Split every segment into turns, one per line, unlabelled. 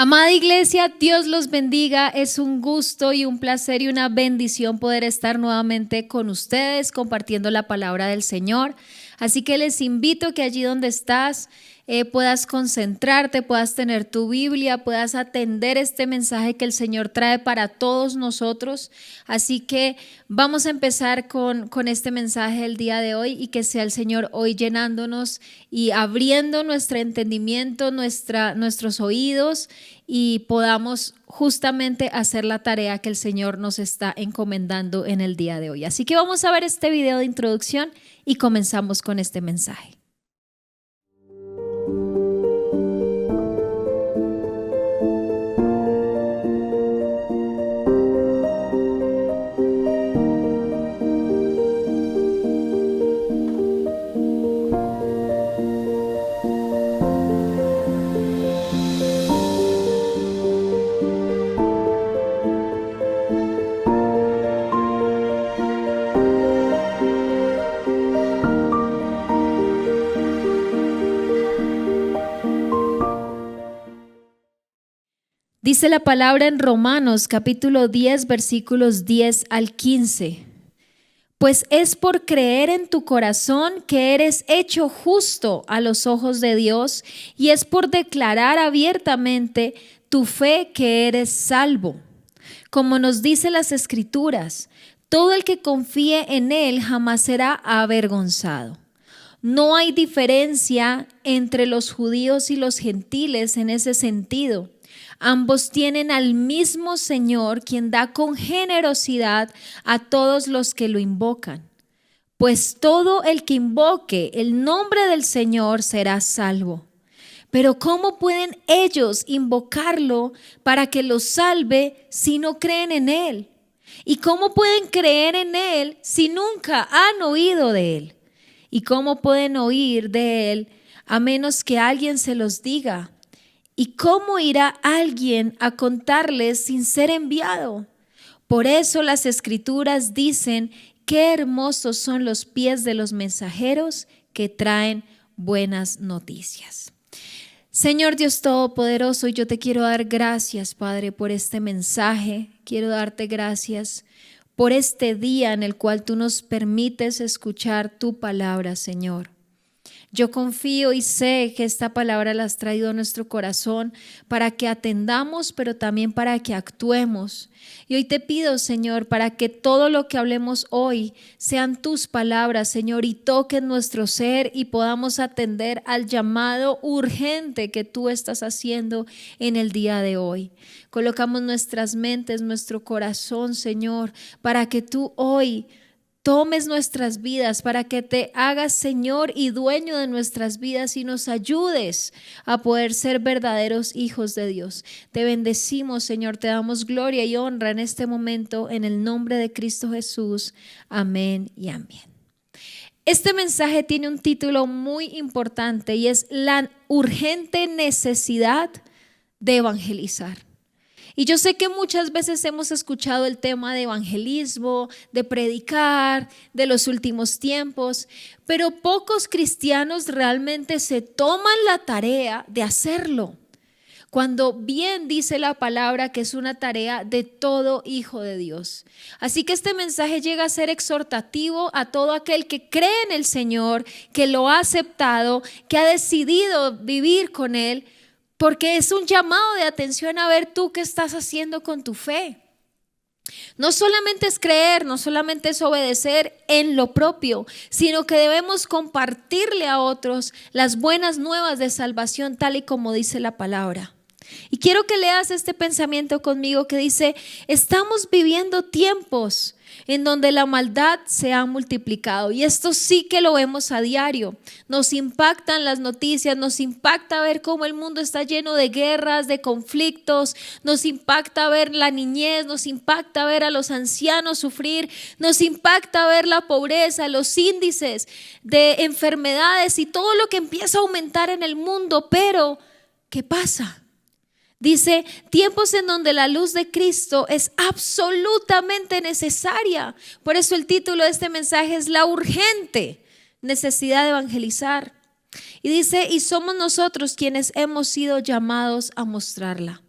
Amada iglesia, Dios los bendiga. Es un gusto y un placer y una bendición poder estar nuevamente con ustedes compartiendo la palabra del Señor. Así que les invito que allí donde estás puedas concentrarte, puedas tener tu Biblia, puedas atender este mensaje que el Señor trae para todos nosotros. Así que vamos a empezar con este mensaje del día de hoy y que sea el Señor hoy llenándonos y abriendo nuestro entendimiento, nuestros oídos y podamos justamente hacer la tarea que el Señor nos está encomendando en el día de hoy. Así que vamos a ver este video de introducción y comenzamos con este mensaje. Dice la palabra en Romanos capítulo 10 versículos 10 al 15. Pues es por creer en tu corazón que eres hecho justo a los ojos de Dios y es por declarar abiertamente tu fe que eres salvo. Como nos dice las Escrituras, todo el que confíe en Él jamás será avergonzado. No hay diferencia entre los judíos y los gentiles en ese sentido. Ambos tienen al mismo Señor, quien da con generosidad a todos los que lo invocan. Pues todo el que invoque el nombre del Señor será salvo. Pero ¿cómo pueden ellos invocarlo para que los salve si no creen en Él? ¿Y cómo pueden creer en Él si nunca han oído de Él? ¿Y cómo pueden oír de Él a menos que alguien se los diga? ¿Y cómo irá alguien a contarles sin ser enviado? Por eso las Escrituras dicen: qué hermosos son los pies de los mensajeros que traen buenas noticias. Señor Dios Todopoderoso, yo te quiero dar gracias, Padre, por este mensaje. Quiero darte gracias por este día en el cual tú nos permites escuchar tu palabra, Señor. Yo confío y sé que esta palabra la has traído a nuestro corazón para que atendamos, pero también para que actuemos. Y hoy te pido, Señor, para que todo lo que hablemos hoy sean tus palabras, Señor, y toquen nuestro ser y podamos atender al llamado urgente que tú estás haciendo en el día de hoy. Colocamos nuestras mentes, nuestro corazón, Señor, para que tú hoy tomes nuestras vidas, para que te hagas Señor y dueño de nuestras vidas y nos ayudes a poder ser verdaderos hijos de Dios. Te bendecimos, Señor, te damos gloria y honra en este momento en el nombre de Cristo Jesús. Amén y amén. Este mensaje tiene un título muy importante y es la urgente necesidad de evangelizar. Y yo sé que muchas veces hemos escuchado el tema de evangelismo, de predicar, de los últimos tiempos, pero pocos cristianos realmente se toman la tarea de hacerlo. Cuando bien dice la palabra que es una tarea de todo hijo de Dios. Así que este mensaje llega a ser exhortativo a todo aquel que cree en el Señor, que lo ha aceptado, que ha decidido vivir con Él, porque es un llamado de atención a ver tú qué estás haciendo con tu fe. No solamente es creer, no solamente es obedecer en lo propio, sino que debemos compartirle a otros las buenas nuevas de salvación tal y como dice la palabra. Y quiero que leas este pensamiento conmigo que dice: estamos viviendo tiempos en donde la maldad se ha multiplicado, y esto sí que lo vemos a diario. Nos impactan las noticias, nos impacta ver cómo el mundo está lleno de guerras, de conflictos, nos impacta ver la niñez, nos impacta ver a los ancianos sufrir, nos impacta ver la pobreza, los índices de enfermedades y todo lo que empieza a aumentar en el mundo. Pero ¿qué pasa? Dice, tiempos en donde la luz de Cristo es absolutamente necesaria. Por eso el título de este mensaje es la urgente necesidad de evangelizar. Y dice, y somos nosotros quienes hemos sido llamados a mostrarla.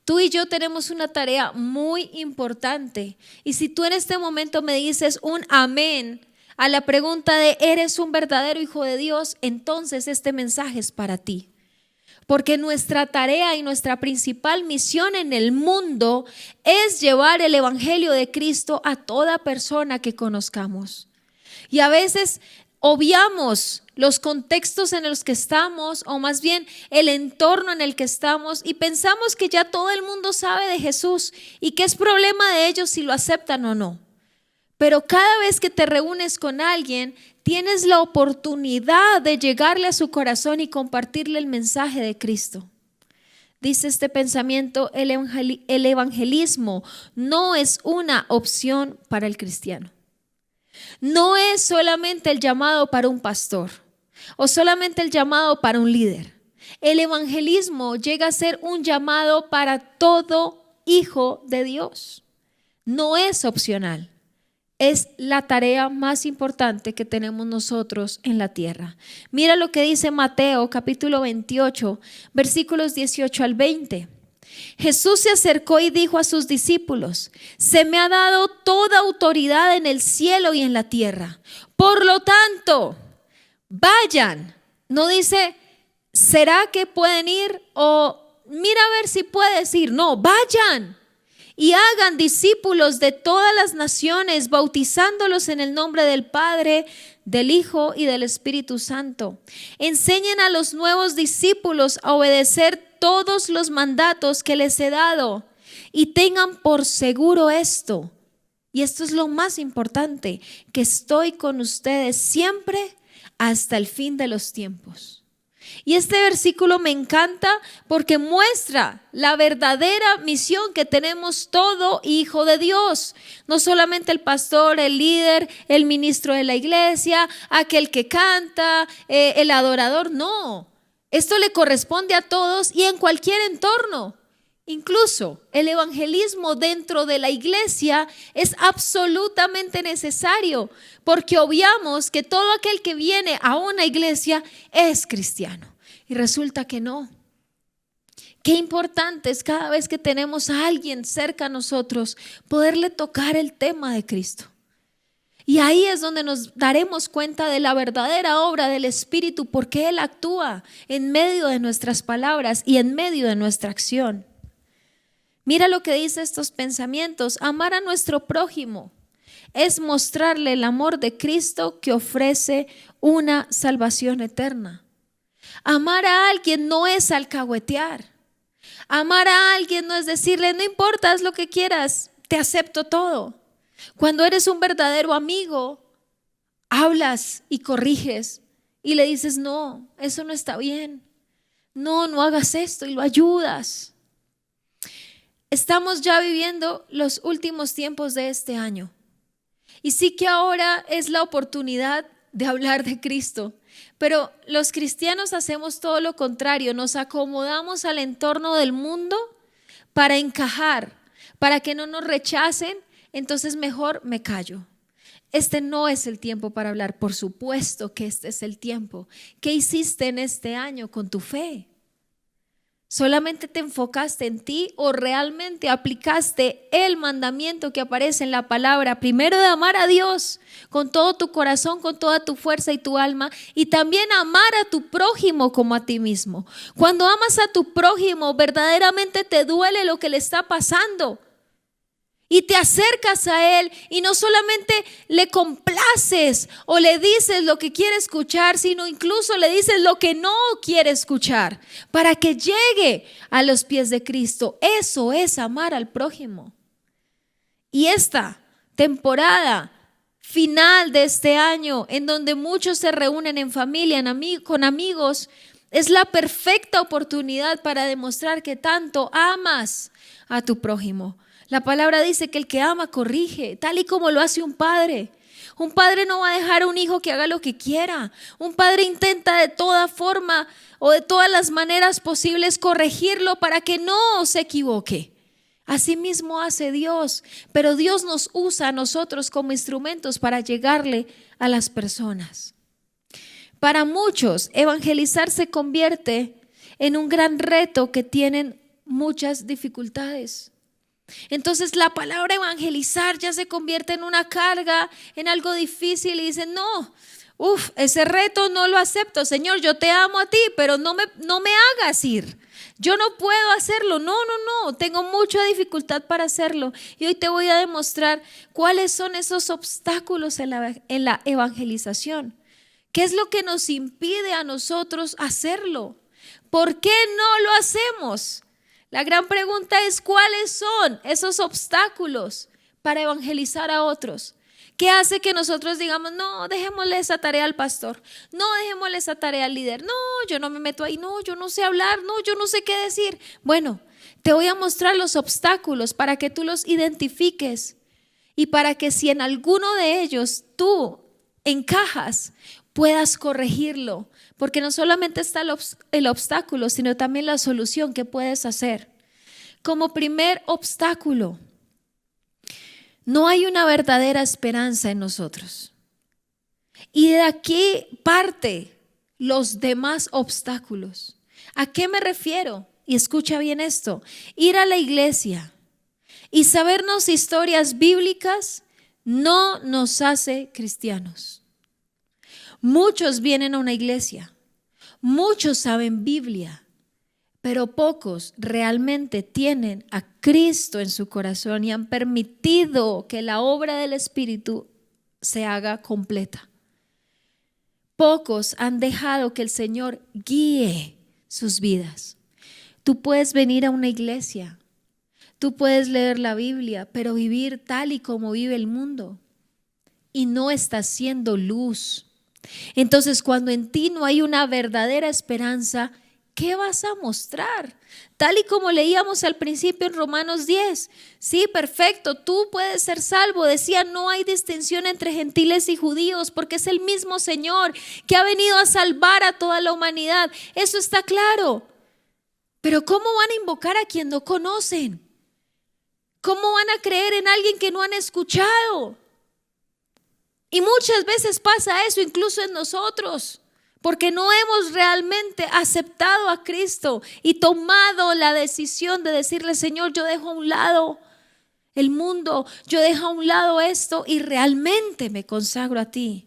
Tú y yo tenemos una tarea muy importante. Y si tú en este momento me dices un amén a la pregunta de ¿eres un verdadero hijo de Dios?, entonces este mensaje es para ti. Porque nuestra tarea y nuestra principal misión en el mundo es llevar el evangelio de Cristo a toda persona que conozcamos. Y a veces obviamos los contextos en los que estamos, o más bien el entorno en el que estamos, y pensamos que ya todo el mundo sabe de Jesús y que es problema de ellos si lo aceptan o no. Pero cada vez que te reúnes con alguien, tienes la oportunidad de llegarle a su corazón y compartirle el mensaje de Cristo. Dice este pensamiento: el evangelismo no es una opción para el cristiano. No es solamente el llamado para un pastor o solamente el llamado para un líder. El evangelismo llega a ser un llamado para todo hijo de Dios. No es opcional. Es la tarea más importante que tenemos nosotros en la tierra. Mira lo que dice Mateo capítulo 28, versículos 18 al 20. Jesús se acercó y dijo a sus discípulos: se me ha dado toda autoridad en el cielo y en la tierra. Por lo tanto, vayan. No dice, ¿será que pueden ir? O mira a ver si puedes ir. No, vayan. Y hagan discípulos de todas las naciones, bautizándolos en el nombre del Padre, del Hijo y del Espíritu Santo. Enseñen a los nuevos discípulos a obedecer todos los mandatos que les he dado. Y tengan por seguro esto, y esto es lo más importante, que estoy con ustedes siempre hasta el fin de los tiempos. Y este versículo me encanta porque muestra la verdadera misión que tenemos todo hijo de Dios. No solamente el pastor, el líder, el ministro de la iglesia, aquel que canta, el adorador. No, esto le corresponde a todos y en cualquier entorno. Incluso el evangelismo dentro de la iglesia es absolutamente necesario, porque obviamos que todo aquel que viene a una iglesia es cristiano y resulta que no. Qué importante es cada vez que tenemos a alguien cerca a nosotros poderle tocar el tema de Cristo. Y ahí es donde nos daremos cuenta de la verdadera obra del Espíritu, porque Él actúa en medio de nuestras palabras y en medio de nuestra acción. Mira lo que dice estos pensamientos: amar a nuestro prójimo es mostrarle el amor de Cristo que ofrece una salvación eterna. Amar a alguien no es alcahuetear. Amar a alguien no es decirle, no importa, haz lo que quieras, te acepto todo. Cuando eres un verdadero amigo, hablas y corriges y le dices, no, eso no está bien. No, no hagas esto, y lo ayudas. Estamos ya viviendo los últimos tiempos de este año. Y sí que ahora es la oportunidad de hablar de Cristo. Pero los cristianos hacemos todo lo contrario. Nos acomodamos al entorno del mundo para encajar, para que no nos rechacen. Entonces mejor me callo. Este no es el tiempo para hablar. Por supuesto que este es el tiempo. ¿Qué hiciste en este año con tu fe? ¿Solamente te enfocaste en ti o realmente aplicaste el mandamiento que aparece en la palabra? Primero, de amar a Dios con todo tu corazón, con toda tu fuerza y tu alma, y también amar a tu prójimo como a ti mismo. Cuando amas a tu prójimo, verdaderamente te duele lo que le está pasando. Y te acercas a él y no solamente le complaces o le dices lo que quiere escuchar, sino incluso le dices lo que no quiere escuchar para que llegue a los pies de Cristo. Eso es amar al prójimo. Y esta temporada final de este año, en donde muchos se reúnen en familia, con amigos, es la perfecta oportunidad para demostrar que tanto amas a tu prójimo. La palabra dice que el que ama corrige, tal y como lo hace un padre. Un padre no va a dejar a un hijo que haga lo que quiera. Un padre intenta de toda forma o de todas las maneras posibles corregirlo para que no se equivoque. Así mismo hace Dios, pero Dios nos usa a nosotros como instrumentos para llegarle a las personas. Para muchos, evangelizar se convierte en un gran reto que tienen muchas dificultades. Entonces la palabra evangelizar ya se convierte en una carga, en algo difícil y dicen, no, ese reto no lo acepto. Señor, yo te amo a ti, pero no me hagas ir. Yo no puedo hacerlo, no, tengo mucha dificultad para hacerlo. Y hoy te voy a demostrar cuáles son esos obstáculos en la evangelización. ¿Qué es lo que nos impide a nosotros hacerlo? ¿Por qué no lo hacemos? La gran pregunta es, ¿cuáles son esos obstáculos para evangelizar a otros? ¿Qué hace que nosotros digamos, no, dejémosle esa tarea al pastor, no, dejémosle esa tarea al líder, no, yo no me meto ahí, no, yo no sé hablar, no, yo no sé qué decir? Bueno, te voy a mostrar los obstáculos para que tú los identifiques y para que si en alguno de ellos tú encajas, puedas corregirlo, porque no solamente está el obstáculo, sino también la solución que puedes hacer. Como primer obstáculo, no hay una verdadera esperanza en nosotros. Y de aquí parte los demás obstáculos. ¿A qué me refiero? Y escucha bien esto: ir a la iglesia y sabernos historias bíblicas no nos hace cristianos. Muchos vienen a una iglesia, muchos saben Biblia, pero pocos realmente tienen a Cristo en su corazón y han permitido que la obra del Espíritu se haga completa. Pocos han dejado que el Señor guíe sus vidas. Tú puedes venir a una iglesia, tú puedes leer la Biblia, pero vivir tal y como vive el mundo y no estás siendo luz. Entonces, cuando en ti no hay una verdadera esperanza, ¿qué vas a mostrar? Tal y como leíamos al principio en Romanos 10. Sí, perfecto, tú puedes ser salvo. Decía, no hay distinción entre gentiles y judíos, porque es el mismo Señor que ha venido a salvar a toda la humanidad. Eso está claro. Pero ¿cómo van a invocar a quien no conocen? ¿Cómo van a creer en alguien que no han escuchado? Y muchas veces pasa eso incluso en nosotros, porque no hemos realmente aceptado a Cristo y tomado la decisión de decirle, Señor, yo dejo a un lado el mundo, yo dejo a un lado esto y realmente me consagro a ti.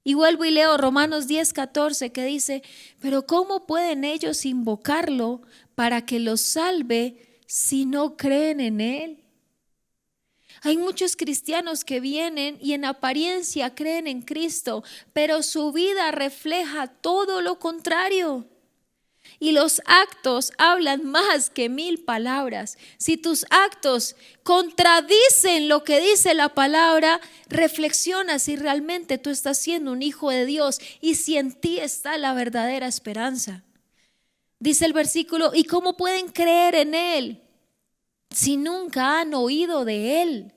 Y vuelvo y leo Romanos 10:14 que dice, pero ¿cómo pueden ellos invocarlo para que los salve si no creen en Él? Hay muchos cristianos que vienen y en apariencia creen en Cristo, pero su vida refleja todo lo contrario. Y los actos hablan más que 1000 palabras. Si tus actos contradicen lo que dice la palabra, reflexiona si realmente tú estás siendo un hijo de Dios y si en ti está la verdadera esperanza. Dice el versículo, ¿y cómo pueden creer en Él si nunca han oído de Él?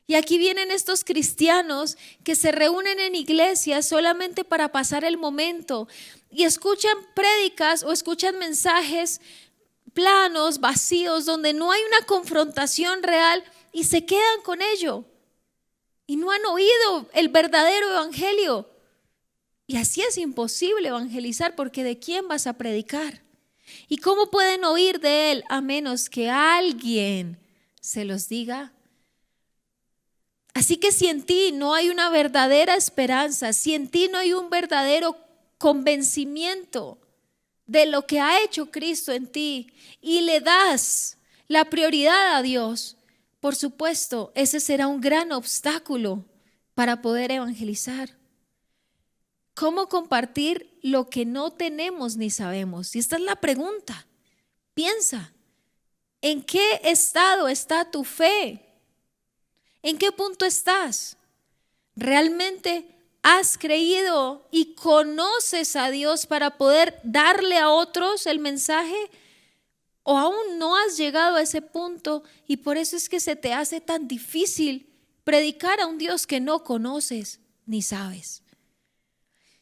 Y aquí vienen estos cristianos que se reúnen en iglesias solamente para pasar el momento y escuchan prédicas o escuchan mensajes planos, vacíos, donde no hay una confrontación real y se quedan con ello y no han oído el verdadero evangelio. Y así es imposible evangelizar, porque ¿de quién vas a predicar? ¿Y cómo pueden oír de Él a menos que alguien se los diga? Así que si en ti no hay una verdadera esperanza, si en ti no hay un verdadero convencimiento de lo que ha hecho Cristo en ti y le das la prioridad a Dios, por supuesto, ese será un gran obstáculo para poder evangelizar. ¿Cómo compartir lo que no tenemos ni sabemos? Y esta es la pregunta. Piensa, ¿en qué estado está tu fe? ¿En qué punto estás? ¿Realmente has creído y conoces a Dios para poder darle a otros el mensaje? ¿O aún no has llegado a ese punto y por eso es que se te hace tan difícil predicar a un Dios que no conoces ni sabes?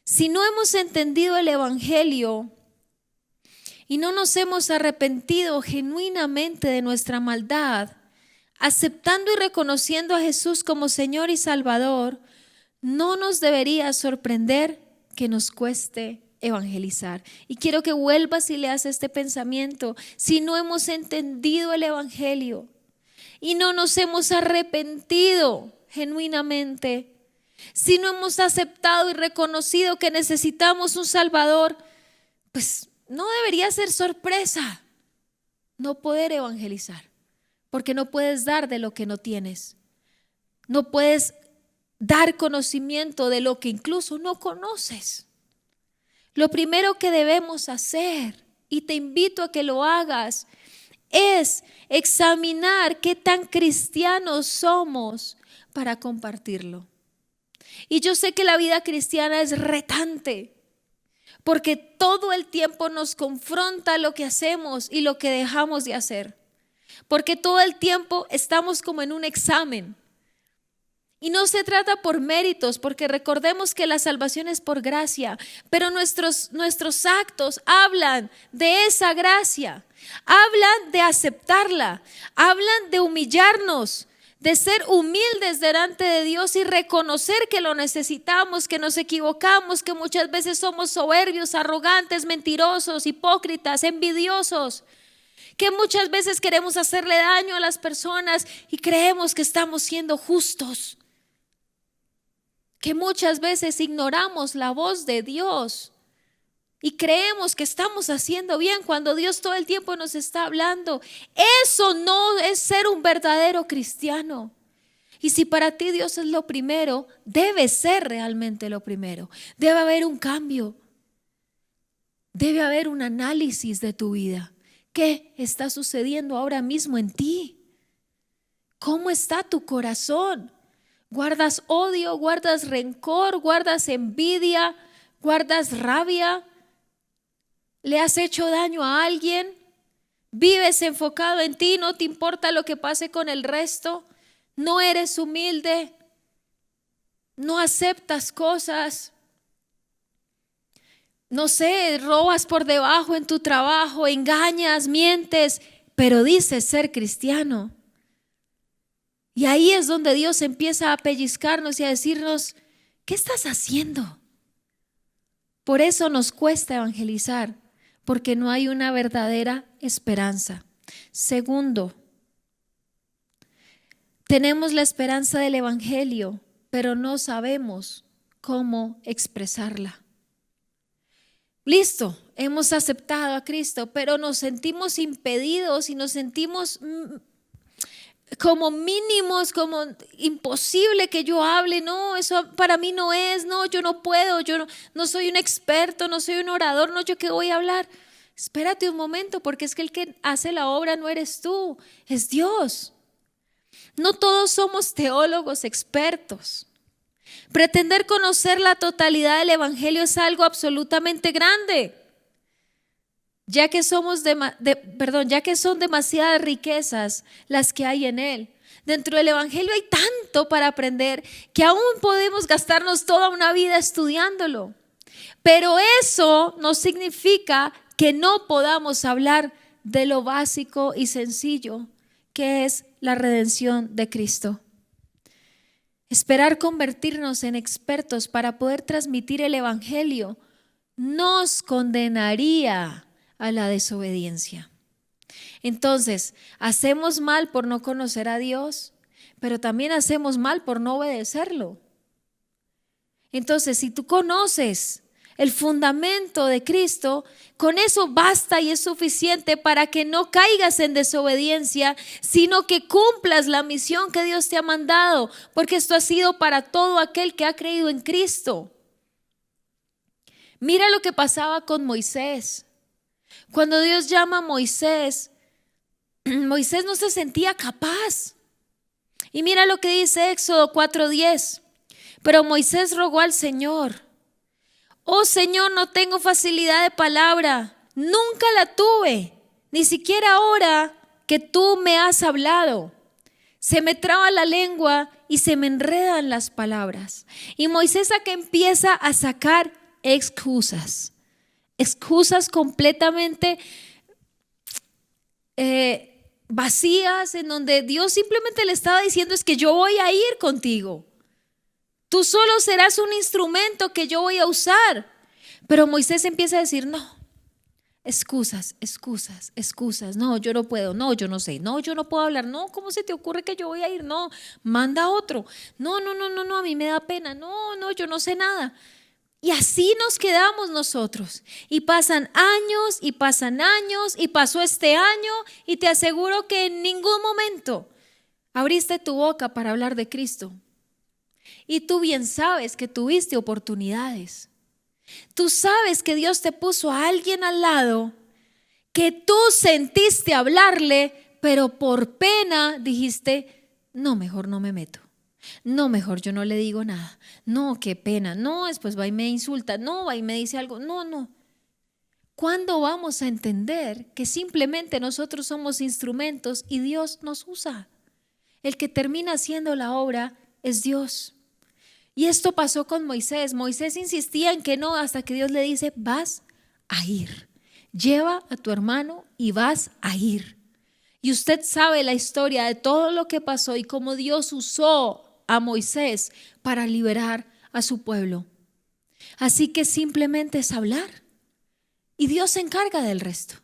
Si no hemos entendido el Evangelio y no nos hemos arrepentido genuinamente de nuestra maldad, aceptando y reconociendo a Jesús como Señor y Salvador, no nos debería sorprender que nos cueste evangelizar. Y quiero que vuelvas y leas este pensamiento. Si no hemos entendido el evangelio y no nos hemos arrepentido genuinamente, si no hemos aceptado y reconocido que necesitamos un Salvador, pues no debería ser sorpresa no poder evangelizar, porque no puedes dar de lo que no tienes. No puedes dar conocimiento de lo que incluso no conoces. Lo primero que debemos hacer, y te invito a que lo hagas, es examinar qué tan cristianos somos para compartirlo. Y yo sé que la vida cristiana es retante, porque todo el tiempo nos confronta lo que hacemos y lo que dejamos de hacer. Porque todo el tiempo estamos como en un examen. Y no se trata por méritos, porque recordemos que la salvación es por gracia, pero nuestros actos hablan de esa gracia, hablan de aceptarla, hablan de humillarnos, de ser humildes delante de Dios y reconocer que lo necesitamos, que nos equivocamos, que muchas veces somos soberbios, arrogantes, mentirosos, hipócritas, envidiosos, que muchas veces queremos hacerle daño a las personas y creemos que estamos siendo justos, que muchas veces ignoramos la voz de Dios y creemos que estamos haciendo bien cuando Dios todo el tiempo nos está hablando. Eso no es ser un verdadero cristiano. Y si para ti Dios es lo primero, debe ser realmente lo primero. Debe haber un cambio. Debe haber un análisis de tu vida. ¿Qué está sucediendo ahora mismo en ti? ¿Cómo está tu corazón? ¿Guardas odio? ¿Guardas rencor? ¿Guardas envidia? ¿Guardas rabia? ¿Le has hecho daño a alguien? ¿Vives enfocado en ti? ¿No te importa lo que pase con el resto? ¿No eres humilde? ¿No aceptas cosas? No sé, robas por debajo en tu trabajo, engañas, mientes, pero dices ser cristiano. Y ahí es donde Dios empieza a pellizcarnos y a decirnos, ¿qué estás haciendo? Por eso nos cuesta evangelizar, porque no hay una verdadera esperanza. Segundo, tenemos la esperanza del evangelio, pero no sabemos cómo expresarla. Listo, hemos aceptado a Cristo, pero nos sentimos impedidos y nos sentimos como mínimos, como imposible que yo hable. No, eso para mí no es, no, yo no puedo, yo no soy un experto, no soy un orador, no, yo qué voy a hablar. Espérate un momento, porque es que el que hace la obra no eres tú, es Dios. No todos somos teólogos expertos. Pretender conocer la totalidad del evangelio es algo absolutamente grande, ya que son demasiadas riquezas las que hay en él. Dentro del evangelio hay tanto para aprender que aún podemos gastarnos toda una vida estudiándolo. Pero eso no significa que no podamos hablar de lo básico y sencillo que es la redención de Cristo. Esperar convertirnos en expertos para poder transmitir el evangelio nos condenaría a la desobediencia. Entonces, hacemos mal por no conocer a Dios, pero también hacemos mal por no obedecerlo. Entonces, si tú conoces el fundamento de Cristo, con eso basta y es suficiente para que no caigas en desobediencia, sino que cumplas la misión que Dios te ha mandado, porque esto ha sido para todo aquel que ha creído en Cristo. Mira lo que pasaba con Moisés. Cuando Dios llama a Moisés, Moisés no se sentía capaz. Y mira lo que dice Éxodo 4:10. Pero Moisés rogó al Señor: oh Señor, no tengo facilidad de palabra, nunca la tuve, ni siquiera ahora que tú me has hablado. Se me traba la lengua y se me enredan las palabras. Y Moisés acá empieza a sacar excusas completamente vacías, en donde Dios simplemente le estaba diciendo: es que yo voy a ir contigo. Tú solo serás un instrumento que yo voy a usar, Pero Moisés empieza a decir, no, excusas, excusas, excusas. No, yo no puedo, no, yo no sé, no, yo no puedo hablar, no, ¿cómo se te ocurre que yo voy a ir? No, manda a otro. No, no, no, no, no, a mí me da pena. No, no, yo no sé nada. Y así nos quedamos nosotros. Y pasan años y pasan años y pasó este año y te aseguro que en ningún momento abriste tu boca para hablar de Cristo. Y tú bien sabes que tuviste oportunidades. Tú sabes que Dios te puso a alguien al lado que tú sentiste hablarle, pero por pena dijiste, no, mejor no me meto. No, mejor yo no le digo nada. No, qué pena. No, después va y me insulta. No, va y me dice algo. No, no. ¿Cuándo vamos a entender que simplemente nosotros somos instrumentos y Dios nos usa? El que termina haciendo la obra es Dios. Y esto pasó con Moisés. Moisés insistía en que no, hasta que Dios le dice, vas a ir. Lleva a tu hermano y vas a ir. Y usted sabe la historia de todo lo que pasó y cómo Dios usó a Moisés para liberar a su pueblo. Así que simplemente es hablar y Dios se encarga del resto.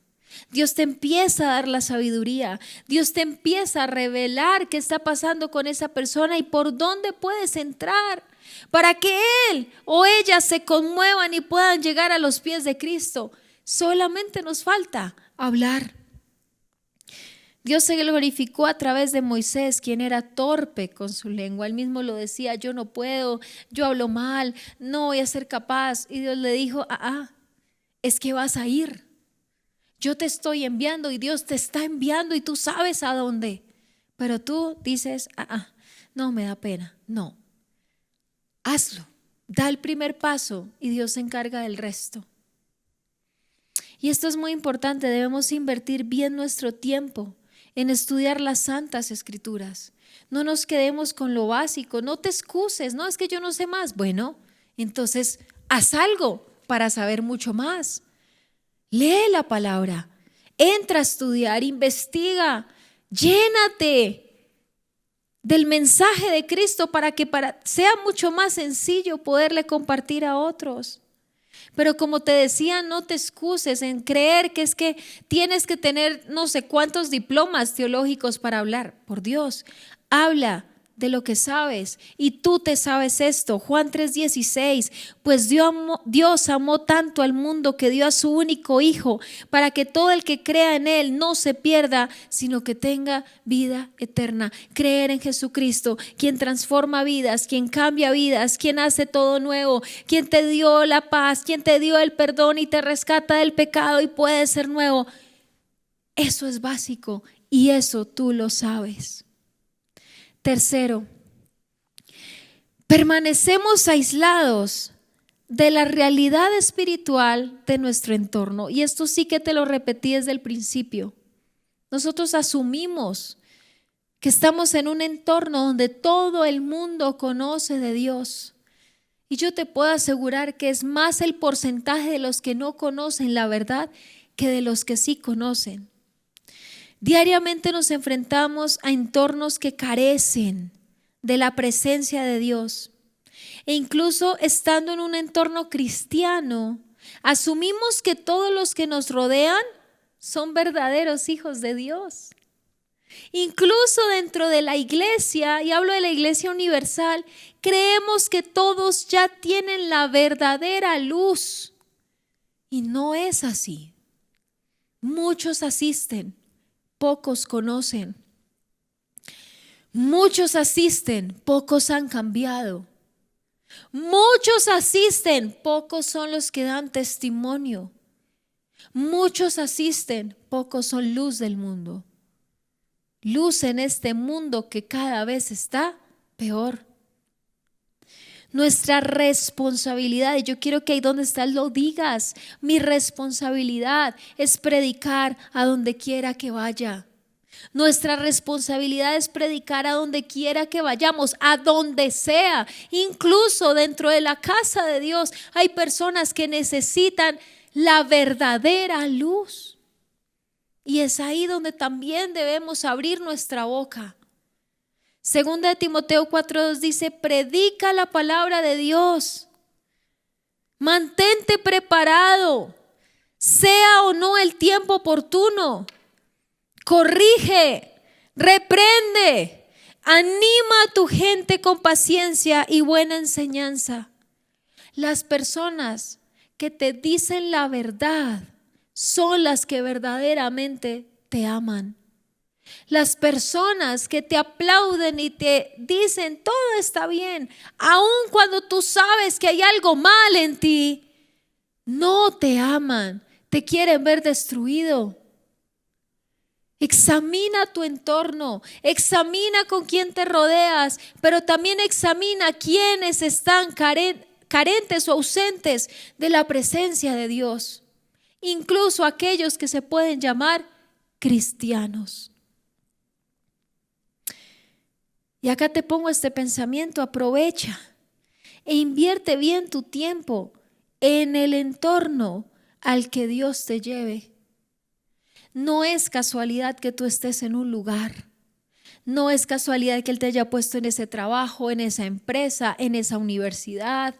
Dios te empieza a dar la sabiduría, Dios te empieza a revelar qué está pasando con esa persona y por dónde puedes entrar para que él o ella se conmuevan y puedan llegar a los pies de Cristo. Solamente nos falta hablar. Dios se glorificó a través de Moisés, quien era torpe con su lengua. Él mismo lo decía, yo no puedo, yo hablo mal, no voy a ser capaz. Y Dios le dijo, es que vas a ir. Yo te estoy enviando y Dios te está enviando y tú sabes a dónde. Pero tú dices, no me da pena. No, hazlo, da el primer paso y Dios se encarga del resto. Y esto es muy importante, debemos invertir bien nuestro tiempo en estudiar las santas escrituras. No nos quedemos con lo básico, no te excuses, no es que yo no sé más. Bueno, entonces haz algo para saber mucho más. Lee la palabra, entra a estudiar, investiga, llénate del mensaje de Cristo para que sea mucho más sencillo poderle compartir a otros. Pero como te decía, no te excuses en creer que es que tienes que tener no sé cuántos diplomas teológicos para hablar. Por Dios, habla de lo que sabes y tú te sabes esto. Juan 3:16, pues Dios amó tanto al mundo que dio a su único Hijo para que todo el que crea en Él no se pierda, sino que tenga vida eterna. Creer en Jesucristo, quien transforma vidas, quien cambia vidas, quien hace todo nuevo, quien te dio la paz, quien te dio el perdón y te rescata del pecado y puede ser nuevo. Eso es básico y eso tú lo sabes. Tercero, permanecemos aislados de la realidad espiritual de nuestro entorno. Y esto sí que te lo repetí desde el principio. Nosotros asumimos que estamos en un entorno donde todo el mundo conoce de Dios. Y yo te puedo asegurar que es más el porcentaje de los que no conocen la verdad que de los que sí conocen. Diariamente nos enfrentamos a entornos que carecen de la presencia de Dios. E incluso estando en un entorno cristiano, asumimos que todos los que nos rodean son verdaderos hijos de Dios. Incluso dentro de la iglesia, y hablo de la iglesia universal, creemos que todos ya tienen la verdadera luz. Y no es así. Muchos asisten. Pocos conocen. Muchos asisten, pocos han cambiado. Muchos asisten, pocos son los que dan testimonio. Muchos asisten, pocos son luz del mundo. Luz en este mundo que cada vez está peor. Nuestra responsabilidad, y yo quiero que ahí donde estás lo digas, mi responsabilidad es predicar a donde quiera que vaya. Nuestra responsabilidad es predicar a donde quiera que vayamos, a donde sea, incluso dentro de la casa de Dios. Hay personas que necesitan la verdadera luz. Y es ahí donde también debemos abrir nuestra boca. Segunda de Timoteo 4:2 dice, predica la palabra de Dios. Mantente preparado, sea o no el tiempo oportuno. Corrige, reprende, anima a tu gente con paciencia y buena enseñanza. Las personas que te dicen la verdad son las que verdaderamente te aman. Las personas que te aplauden y te dicen todo está bien, aun cuando tú sabes que hay algo mal en ti, no te aman, te quieren ver destruido. Examina tu entorno, examina con quién te rodeas, pero también examina quiénes están carentes o ausentes de la presencia de Dios, incluso aquellos que se pueden llamar cristianos. Y acá te pongo este pensamiento: aprovecha e invierte bien tu tiempo en el entorno al que Dios te lleve. No es casualidad que tú estés en un lugar. No es casualidad que Él te haya puesto en ese trabajo, en esa empresa, en esa universidad,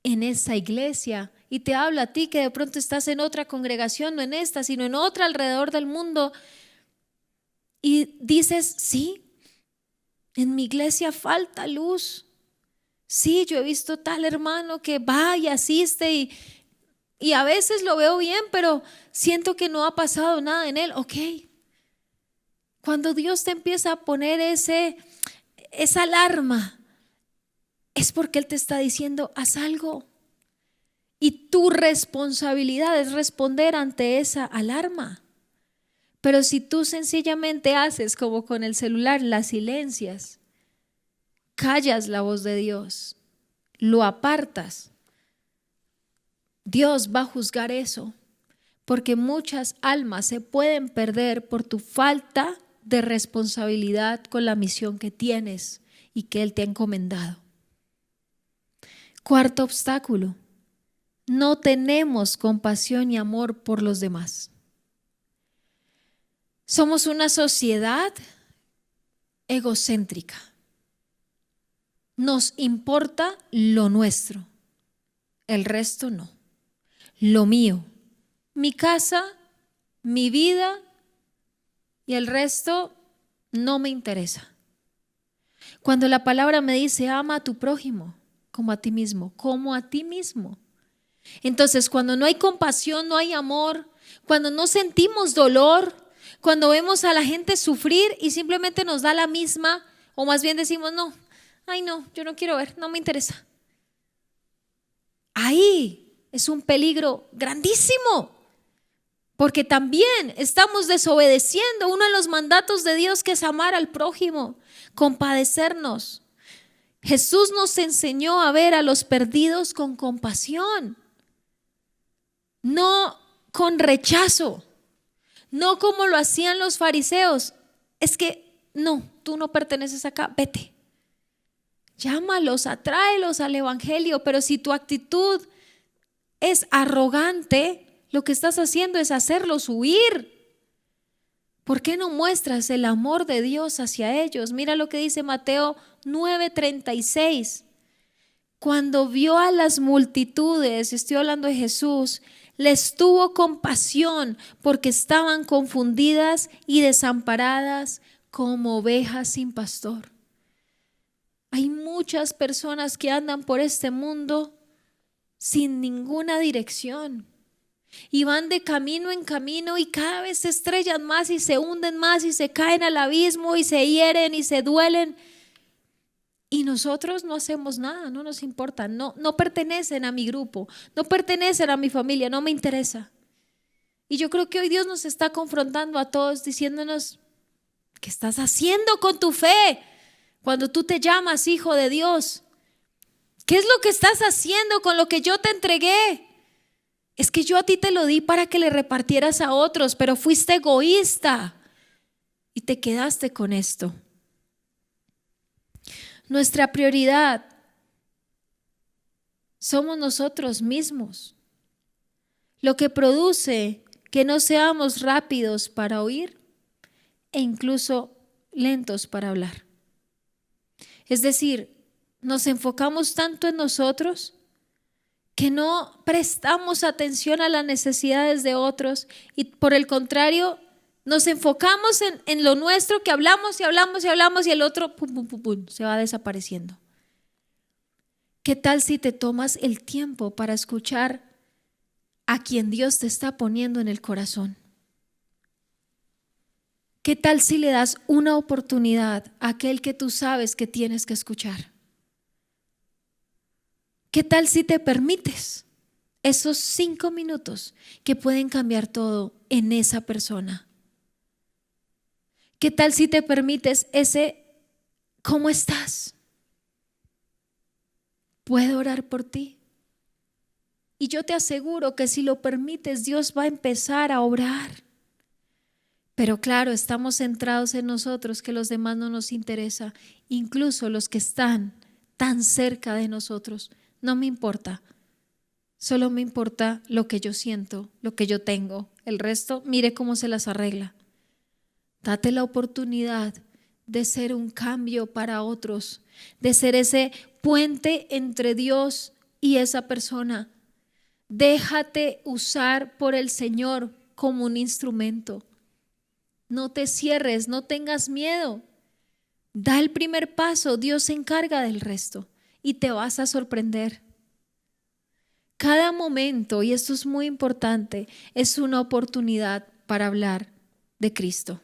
en esa iglesia. Y te habla a ti que de pronto estás en otra congregación, no en esta, sino en otra alrededor del mundo. Y dices, sí, en mi iglesia falta luz. Sí, yo he visto tal hermano que va y asiste y a veces lo veo bien, pero siento que no ha pasado nada en él. Ok. Cuando Dios te empieza a poner esa alarma, es porque Él te está diciendo, haz algo. Y tu responsabilidad es responder ante esa alarma. Pero si tú sencillamente haces como con el celular, la silencias, callas la voz de Dios, lo apartas, Dios va a juzgar eso, porque muchas almas se pueden perder por tu falta de responsabilidad con la misión que tienes y que Él te ha encomendado. Cuarto obstáculo: no tenemos compasión y amor por los demás. Somos una sociedad egocéntrica. Nos importa lo nuestro, el resto no. Lo mío, mi casa, mi vida y el resto no me interesa. Cuando la palabra me dice ama a tu prójimo como a ti mismo, como a ti mismo. Entonces, cuando no hay compasión, no hay amor, cuando no sentimos dolor, cuando vemos a la gente sufrir y simplemente nos da la misma, o más bien decimos no, ay no, yo no quiero ver, no me interesa. Ahí es un peligro grandísimo, porque también estamos desobedeciendo uno de los mandatos de Dios, que es amar al prójimo, compadecernos. Jesús nos enseñó a ver a los perdidos con compasión, no con rechazo, no como lo hacían los fariseos. Es que no, tú no perteneces acá, vete. Llámalos, atráelos al evangelio, pero si tu actitud es arrogante, lo que estás haciendo es hacerlos huir. ¿Por qué no muestras el amor de Dios hacia ellos? Mira lo que dice Mateo 9:36. Cuando vio a las multitudes, estoy hablando de Jesús, les tuvo compasión porque estaban confundidas y desamparadas como ovejas sin pastor. Hay muchas personas que andan por este mundo sin ninguna dirección y van de camino en camino y cada vez se estrellan más y se hunden más y se caen al abismo y se hieren y se duelen, y nosotros no hacemos nada, no nos importa, no pertenecen a mi grupo, no pertenecen a mi familia, no me interesa. Y yo creo que hoy Dios nos está confrontando a todos diciéndonos, ¿qué estás haciendo con tu fe cuando tú te llamas hijo de Dios? ¿Qué es lo que estás haciendo con lo que yo te entregué? Es que yo a ti te lo di para que le repartieras a otros, pero fuiste egoísta y te quedaste con esto. Nuestra prioridad somos nosotros mismos, lo que produce que no seamos rápidos para oír e incluso lentos para hablar. Es decir, nos enfocamos tanto en nosotros que no prestamos atención a las necesidades de otros y por el contrario nos enfocamos en lo nuestro, que hablamos y hablamos y hablamos y el otro pum, pum, pum, pum, se va desapareciendo. ¿Qué tal si te tomas el tiempo para escuchar a quien Dios te está poniendo en el corazón? ¿Qué tal si le das una oportunidad a aquel que tú sabes que tienes que escuchar? ¿Qué tal si te permites esos 5 minutos que pueden cambiar todo en esa persona? ¿Qué tal si te permites ese ¿cómo estás? ¿Puedo orar por ti? Y yo te aseguro que si lo permites, Dios va a empezar a obrar. Pero claro, estamos centrados en nosotros, que los demás no nos interesa, incluso los que están tan cerca de nosotros. No me importa, solo me importa lo que yo siento, lo que yo tengo. El resto, mire cómo se las arregla. Date la oportunidad de ser un cambio para otros, de ser ese puente entre Dios y esa persona. Déjate usar por el Señor como un instrumento. No te cierres, no tengas miedo. Da el primer paso, Dios se encarga del resto y te vas a sorprender. Cada momento, y esto es muy importante, es una oportunidad para hablar de Cristo.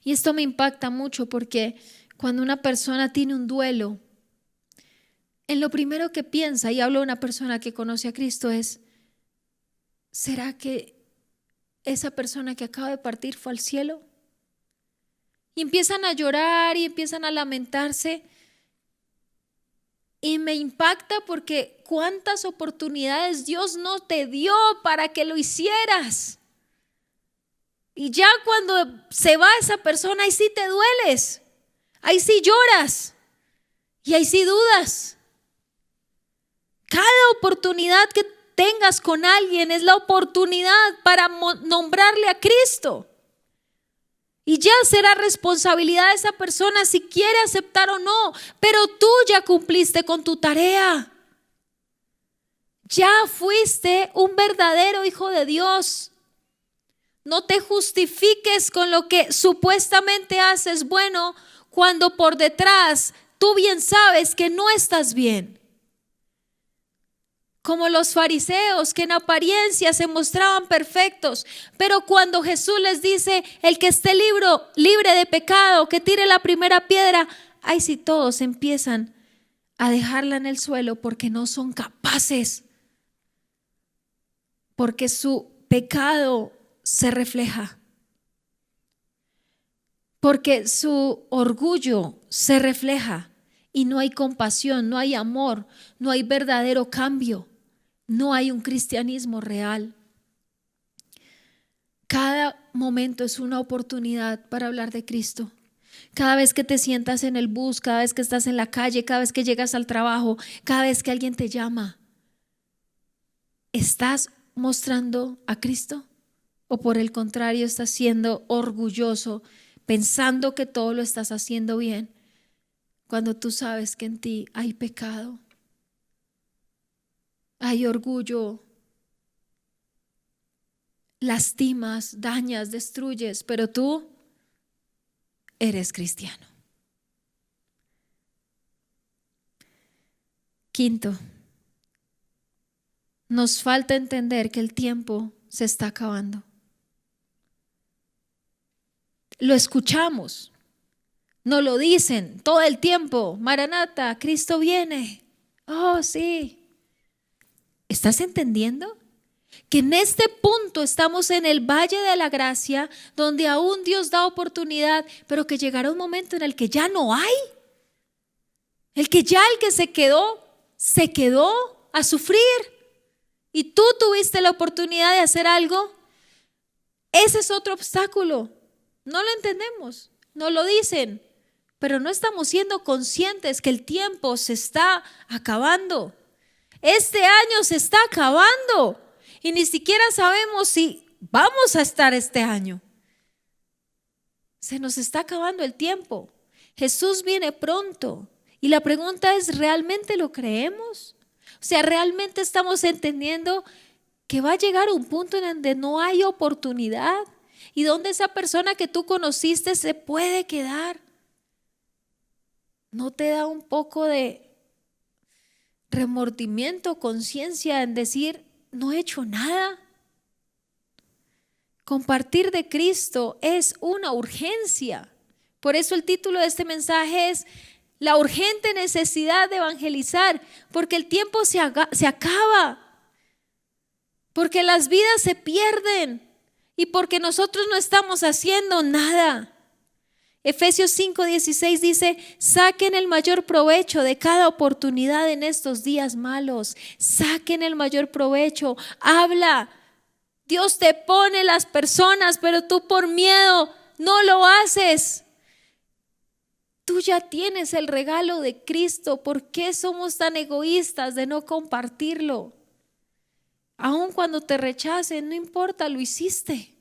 Y esto me impacta mucho porque cuando una persona tiene un duelo, en lo primero que piensa, y hablo de una persona que conoce a Cristo, es, ¿será que esa persona que acaba de partir fue al cielo? Y empiezan a llorar y empiezan a lamentarse. Y me impacta porque cuántas oportunidades Dios no te dio para que lo hicieras. Y ya cuando se va esa persona, ahí sí te dueles, ahí sí lloras y ahí sí dudas. Cada oportunidad que tengas con alguien es la oportunidad para nombrarle a Cristo. Y ya será responsabilidad de esa persona si quiere aceptar o no, pero tú ya cumpliste con tu tarea. Ya fuiste un verdadero hijo de Dios. No te justifiques con lo que supuestamente haces bueno cuando por detrás tú bien sabes que no estás bien. Como los fariseos que en apariencia se mostraban perfectos, pero cuando Jesús les dice, el que esté libre de pecado, que tire la primera piedra, ahí sí todos empiezan a dejarla en el suelo porque no son capaces, porque su pecado se refleja, porque su orgullo se refleja y no hay compasión, no hay amor, no hay verdadero cambio. No hay un cristianismo real. Cada momento es una oportunidad para hablar de Cristo. Cada vez que te sientas en el bus, cada vez que estás en la calle, cada vez que llegas al trabajo, cada vez que alguien te llama, ¿estás mostrando a Cristo? ¿O por el contrario estás siendo orgulloso, pensando que todo lo estás haciendo bien, cuando tú sabes que en ti hay pecado? Hay orgullo, lastimas, dañas, destruyes, pero tú eres cristiano. Quinto, nos falta entender que el tiempo se está acabando. Lo escuchamos, nos lo dicen todo el tiempo. Maranata, Cristo viene. Oh, sí. ¿Estás entendiendo? Que en este punto estamos en el valle de la gracia, donde aún Dios da oportunidad, pero que llegará un momento en el que ya no hay. El que se quedó a sufrir. Y tú tuviste la oportunidad de hacer algo. Ese es otro obstáculo. No lo entendemos, no lo dicen, pero no estamos siendo conscientes que el tiempo se está acabando. Este año se está acabando y ni siquiera sabemos si vamos a estar este año. Se nos está acabando el tiempo. Jesús viene pronto y la pregunta es, ¿realmente lo creemos? O sea, realmente estamos entendiendo que va a llegar un punto en donde no hay oportunidad y donde esa persona que tú conociste se puede quedar. ¿No te da un poco de remordimiento, conciencia en decir, no he hecho nada? Compartir de Cristo es una urgencia. Por eso el título de este mensaje es la urgente necesidad de evangelizar, porque el tiempo se acaba, porque las vidas se pierden y porque nosotros no estamos haciendo nada. Efesios 5:16 dice, saquen el mayor provecho de cada oportunidad en estos días malos. Saquen el mayor provecho. Habla. Dios te pone las personas, pero tú por miedo no lo haces. Tú ya tienes el regalo de Cristo. ¿Por qué somos tan egoístas de no compartirlo? Aun cuando te rechacen, no importa, lo hiciste.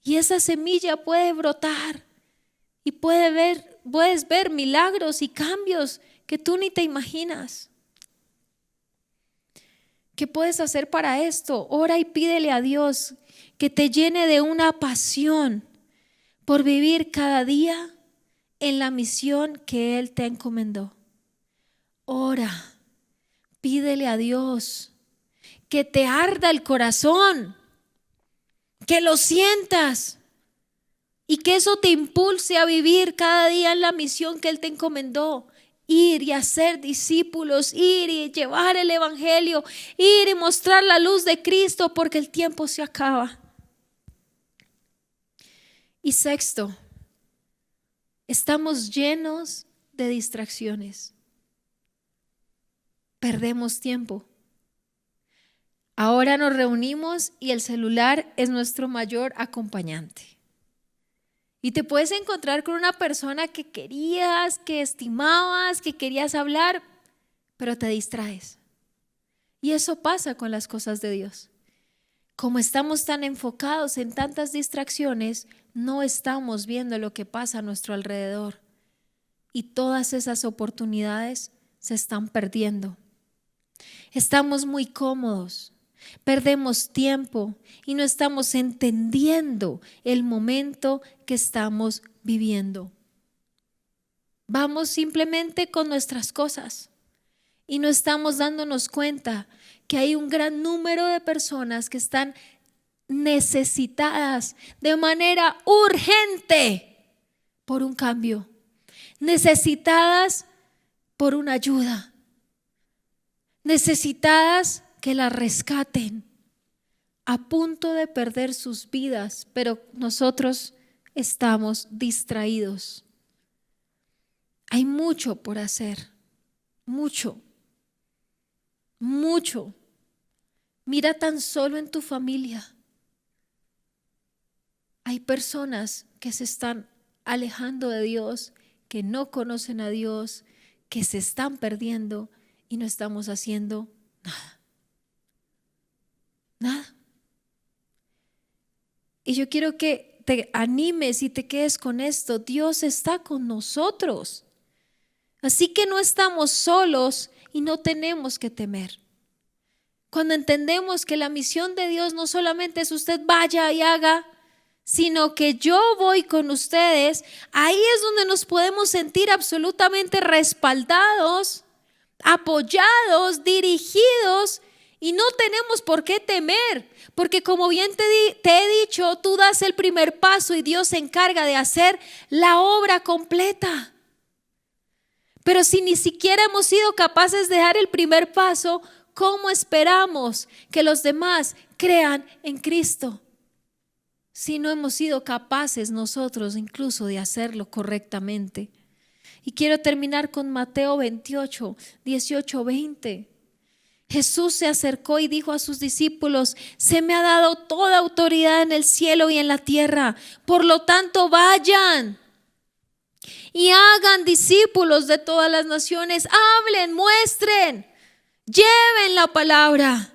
Y esa semilla puede brotar y puedes ver milagros y cambios que tú ni te imaginas. ¿Qué puedes hacer para esto? Ora y pídele a Dios que te llene de una pasión por vivir cada día en la misión que Él te encomendó. Ora, pídele a Dios que te arda el corazón, que lo sientas y que eso te impulse a vivir cada día en la misión que Él te encomendó. Ir y hacer discípulos, ir y llevar el evangelio, ir y mostrar la luz de Cristo, porque el tiempo se acaba. Y sexto, estamos llenos de distracciones. Perdemos tiempo. Ahora nos reunimos y el celular es nuestro mayor acompañante. Y te puedes encontrar con una persona que querías, que estimabas, que querías hablar, pero te distraes. Y eso pasa con las cosas de Dios. Como estamos tan enfocados en tantas distracciones, no estamos viendo lo que pasa a nuestro alrededor. Y todas esas oportunidades se están perdiendo. Estamos muy cómodos. Perdemos tiempo y no estamos entendiendo el momento que estamos viviendo. Vamos simplemente con nuestras cosas y no estamos dándonos cuenta que hay un gran número de personas que están necesitadas de manera urgente por un cambio, necesitadas por una ayuda, necesitadas que la rescaten, a punto de perder sus vidas, pero nosotros estamos distraídos. Hay mucho por hacer, mucho. Mira tan solo en tu familia. Hay personas que se están alejando de Dios, que no conocen a Dios, que se están perdiendo y no estamos haciendo nada. Nada. Y yo quiero que te animes y te quedes con esto. Dios está con nosotros. Así que no estamos solos y no tenemos que temer. Cuando entendemos que la misión de Dios no solamente es usted vaya y haga, sino que yo voy con ustedes, ahí es donde nos podemos sentir absolutamente respaldados, apoyados, dirigidos. Y no tenemos por qué temer, porque como bien te he dicho, tú das el primer paso y Dios se encarga de hacer la obra completa. Pero si ni siquiera hemos sido capaces de dar el primer paso, ¿cómo esperamos que los demás crean en Cristo? Si no hemos sido capaces nosotros incluso de hacerlo correctamente. Y quiero terminar con Mateo 28, 18, 20. Jesús se acercó y dijo a sus discípulos: se me ha dado toda autoridad en el cielo y en la tierra. Por lo tanto, vayan y hagan discípulos de todas las naciones. Hablen, muestren, lleven la palabra.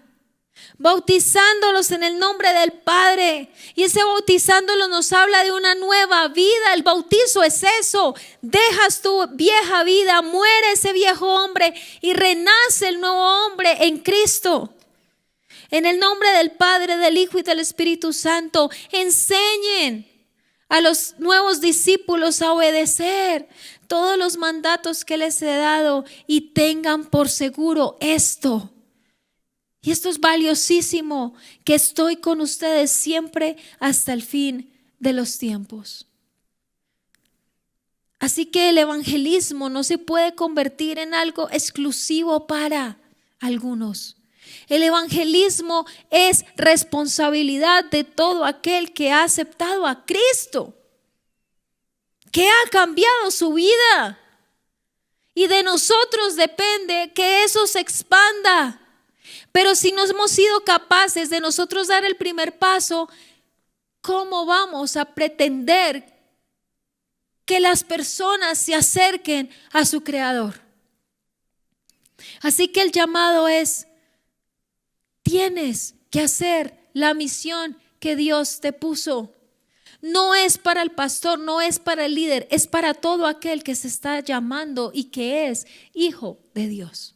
bautizándolos en el nombre del Padre. Y ese bautizándolos nos habla de una nueva vida. El bautizo es eso. Dejas tu vieja vida, muere ese viejo hombre y renace el nuevo hombre en Cristo. En el nombre del Padre, del Hijo y del Espíritu Santo, enseñen a los nuevos discípulos a obedecer todos los mandatos que les he dado y tengan por seguro esto. Y esto es valiosísimo, que estoy con ustedes siempre hasta el fin de los tiempos. Así que el evangelismo no se puede convertir en algo exclusivo para algunos. El evangelismo es responsabilidad de todo aquel que ha aceptado a Cristo, que ha cambiado su vida. Y de nosotros depende que eso se expanda. Pero si no hemos sido capaces de nosotros dar el primer paso, ¿cómo vamos a pretender que las personas se acerquen a su Creador? Así que el llamado es: tienes que hacer la misión que Dios te puso. No es para el pastor, no es para el líder, es para todo aquel que se está llamando y que es hijo de Dios.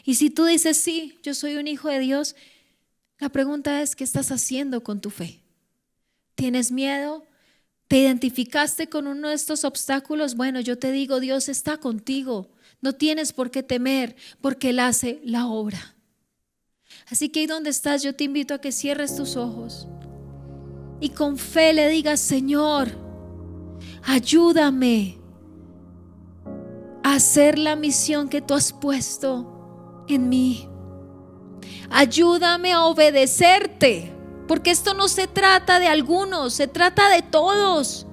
Y si tú dices, sí, yo soy un hijo de Dios, la pregunta es, ¿qué estás haciendo con tu fe? ¿Tienes miedo? ¿Te identificaste con uno de estos obstáculos? Bueno, yo te digo, Dios está contigo. No tienes por qué temer, porque Él hace la obra. Así que ahí donde estás, yo te invito a que cierres tus ojos y con fe le digas: Señor, ayúdame a hacer la misión que tú has puesto en mí. Ayúdame a obedecerte, porque esto no se trata de algunos, se trata de todos.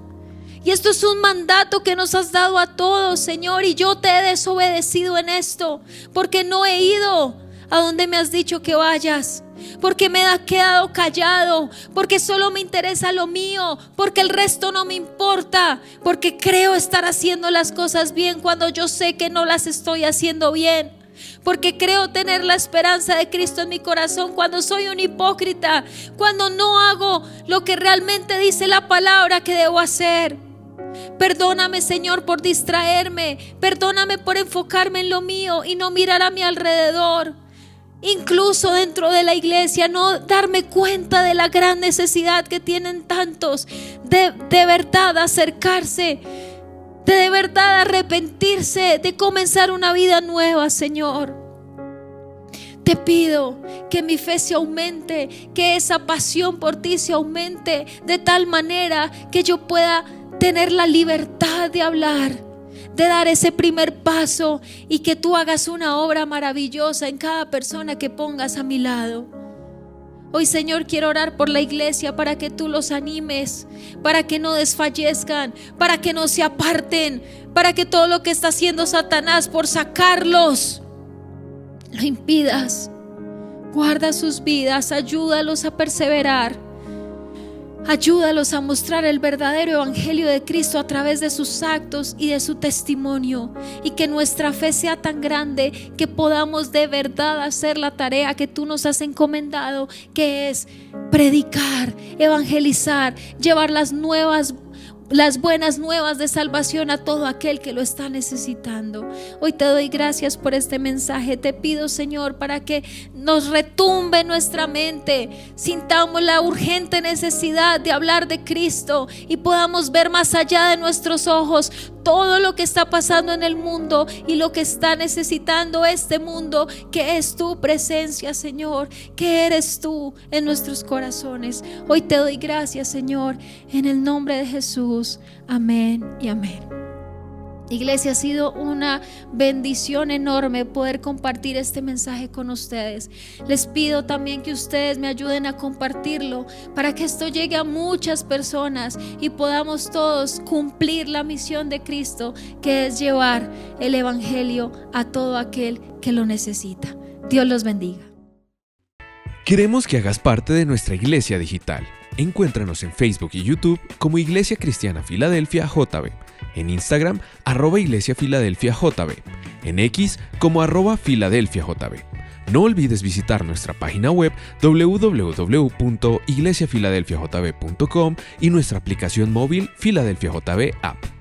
Y esto es un mandato que nos has dado a todos, Señor, y yo te he desobedecido en esto, porque no he ido a donde me has dicho que vayas, porque me he quedado callado, porque solo me interesa lo mío, porque el resto no me importa, porque creo estar haciendo las cosas bien cuando yo sé que no las estoy haciendo bien, porque creo tener la esperanza de Cristo en mi corazón cuando soy un hipócrita, cuando no hago lo que realmente dice la palabra que debo hacer. Perdóname, Señor, por distraerme, perdóname por enfocarme en lo mío y no mirar a mi alrededor. Incluso dentro de la iglesia, no darme cuenta de la gran necesidad que tienen tantos de verdad acercarse, de verdad arrepentirse, de comenzar una vida nueva, Señor. Te pido que mi fe se aumente, que esa pasión por ti se aumente de tal manera que yo pueda tener la libertad de hablar, de dar ese primer paso y que tú hagas una obra maravillosa en cada persona que pongas a mi lado. Hoy, Señor, quiero orar por la iglesia para que tú los animes, para que no desfallezcan, para que no se aparten, para que todo lo que está haciendo Satanás por sacarlos lo impidas. Guarda sus vidas, ayúdalos a perseverar. Ayúdalos a mostrar el verdadero evangelio de Cristo a través de sus actos y de su testimonio, y que nuestra fe sea tan grande que podamos de verdad hacer la tarea que tú nos has encomendado, que es predicar, evangelizar, llevar las buenas nuevas de salvación a todo aquel que lo está necesitando. Hoy te doy gracias por este mensaje. Te pido, Señor, para que nos retumbe en nuestra mente, sintamos la urgente necesidad de hablar de Cristo y podamos ver más allá de nuestros ojos todo lo que está pasando en el mundo y lo que está necesitando este mundo, que es tu presencia, Señor, que eres tú en nuestros corazones. Hoy te doy gracias, Señor, en el nombre de Jesús. Amén y amén. Iglesia, ha sido una bendición enorme poder compartir este mensaje con ustedes. Les pido también que ustedes me ayuden a compartirlo para que esto llegue a muchas personas y podamos todos cumplir la misión de Cristo, que es llevar el evangelio a todo aquel que lo necesita. Dios los bendiga.
Queremos que hagas parte de nuestra iglesia digital. Encuéntranos en Facebook y YouTube como Iglesia Cristiana Filadelfia JB, en Instagram @Iglesia Filadelfia JB, en X como @Filadelfia JB. No olvides visitar nuestra página web www.iglesiafiladelfiajb.com y nuestra aplicación móvil Filadelfia JB App.